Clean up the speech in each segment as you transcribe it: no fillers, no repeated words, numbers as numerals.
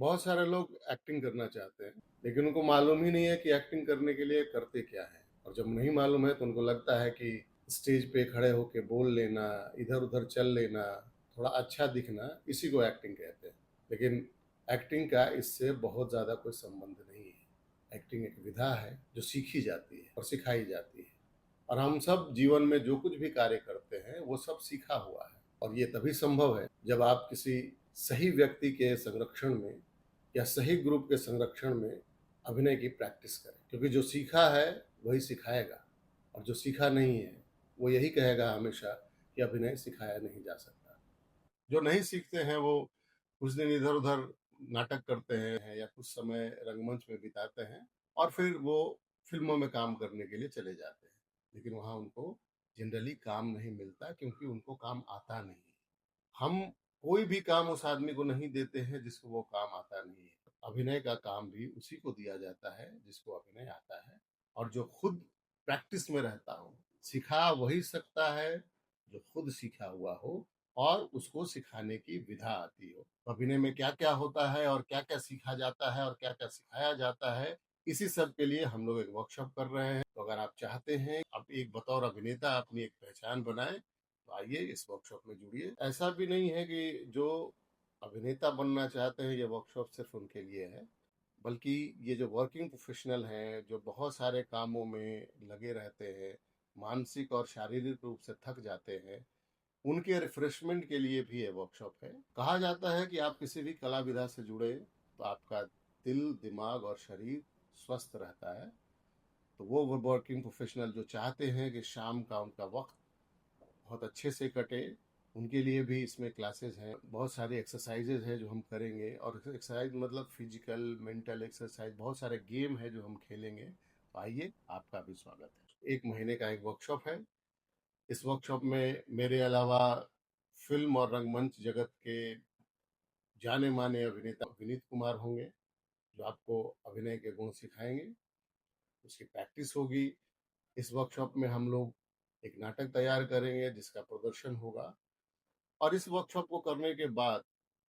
बहुत सारे लोग एक्टिंग करना चाहते हैं, लेकिन उनको मालूम ही नहीं है कि एक्टिंग करने के लिए करते क्या है। और जब नहीं मालूम है तो उनको लगता है कि स्टेज पे खड़े होके बोल लेना, इधर-उधर चल लेना, थोड़ा अच्छा दिखना, इसी को एक्टिंग कहते हैं। लेकिन एक्टिंग का इससे बहुत ज़्यादा कोई संबंध नहीं है। एक्टिंग एक विधा है जो सीखी जाती है और सिखाई जाती है। और हम सब जीवन में जो कुछ भी कार्य करते हैं वो सब सीखा हुआ है, और ये तभी संभव है जब आप किसी सही व्यक्ति के संरक्षण में या सही ग्रुप के संरक्षण में अभिनय की प्रैक्टिस करें, क्योंकि जो सीखा है वही सिखाएगा, और जो सीखा नहीं है वो यही कहेगा हमेशा कि अभिनय सिखाया नहीं जा सकता। जो नहीं सीखते हैं वो कुछ दिन इधर उधर नाटक करते हैं या कुछ समय रंगमंच में बिताते हैं, और फिर वो फिल्मों में काम करने के लिए चले जाते हैं, लेकिन वहां उनको जनरली काम नहीं मिलता, क्योंकि उनको काम आता नहीं है। हम कोई भी काम उस आदमी को नहीं देते हैं जिसको वो काम आता नहीं है। अभिनय का काम भी उसी को दिया जाता है जिसको अभिनय आता है, और जो खुद प्रैक्टिस में रहता हो। सिखा वही सकता है जो खुद सीखा हुआ हो और उसको सिखाने की विधा आती हो। अभिनय में क्या क्या होता है और क्या क्या सीखा जाता है और क्या क्या सिखाया जाता है, इसी सब के लिए हम लोग एक वर्कशॉप कर रहे हैं। तो अगर आप चाहते हैं आप एक बतौर अभिनेता अपनी एक पहचान बनाएं, तो आइए इस वर्कशॉप में जुड़िए। ऐसा भी नहीं है कि जो अभिनेता बनना चाहते हैं ये वर्कशॉप सिर्फ उनके लिए है, बल्कि ये जो वर्किंग प्रोफेशनल हैं, जो बहुत सारे कामों में लगे रहते हैं, मानसिक और शारीरिक रूप से थक जाते हैं, उनके रिफ्रेशमेंट के लिए भी ये वर्कशॉप है। कहा जाता है कि आप किसी भी कला विधा से जुड़े तो आपका दिल, दिमाग और शरीर स्वस्थ रहता है। तो वो वर्किंग प्रोफेशनल जो चाहते हैं कि शाम का उनका वक्त बहुत अच्छे से कटे, उनके लिए भी इसमें क्लासेस हैं। बहुत सारी एक्सरसाइजेज है जो हम करेंगे, और एक्सरसाइज मतलब फिजिकल मेंटल एक्सरसाइज, बहुत सारे गेम है जो हम खेलेंगे। तो आइए, आपका भी स्वागत है। 1 महीने का एक वर्कशॉप है। इस वर्कशॉप में मेरे अलावा फिल्म और रंगमंच जगत के जाने माने अभिनेता विनीत कुमार होंगे, जो आपको अभिनय के गुण सिखाएंगे। उसकी प्रैक्टिस होगी। इस वर्कशॉप में हम लोग एक नाटक तैयार करेंगे जिसका प्रदर्शन होगा, और इस वर्कशॉप को करने के बाद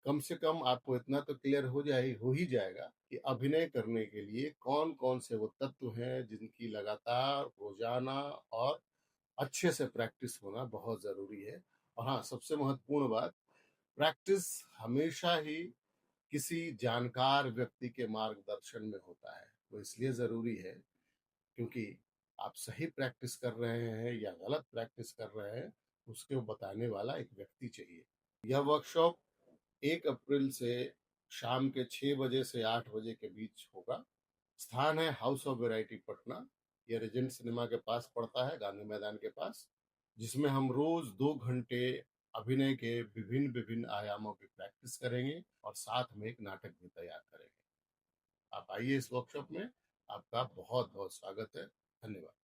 कम से कम आपको इतना तो क्लियर हो ही जाएगा कि अभिनय करने के लिए कौन कौन से वो तत्व हैं जिनकी लगातार रोजाना और अच्छे से प्रैक्टिस होना बहुत जरूरी है। और हाँ, सबसे महत्वपूर्ण बात, प्रैक्टिस हमेशा ही किसी जानकार व्यक्ति के मार्गदर्शन में होता है। वो इसलिए जरूरी है क्योंकि आप सही प्रैक्टिस कर रहे हैं या गलत प्रैक्टिस कर रहे हैं, उसके बताने वाला एक व्यक्ति चाहिए। यह वर्कशॉप 1 अप्रैल से शाम के 6 बजे से 8 बजे के बीच होगा। स्थान है हाउस ऑफ वैरायटी, पटना। यह रेजेंट सिनेमा के पास पड़ता है, गांधी मैदान के पास, जिसमें हम रोज 2 घंटे अभिनय के विभिन्न विभिन्न आयामों की प्रैक्टिस करेंगे और साथ में एक नाटक भी तैयार करेंगे। आप आइए इस वर्कशॉप में। आपका बहुत बहुत स्वागत है। धन्यवाद।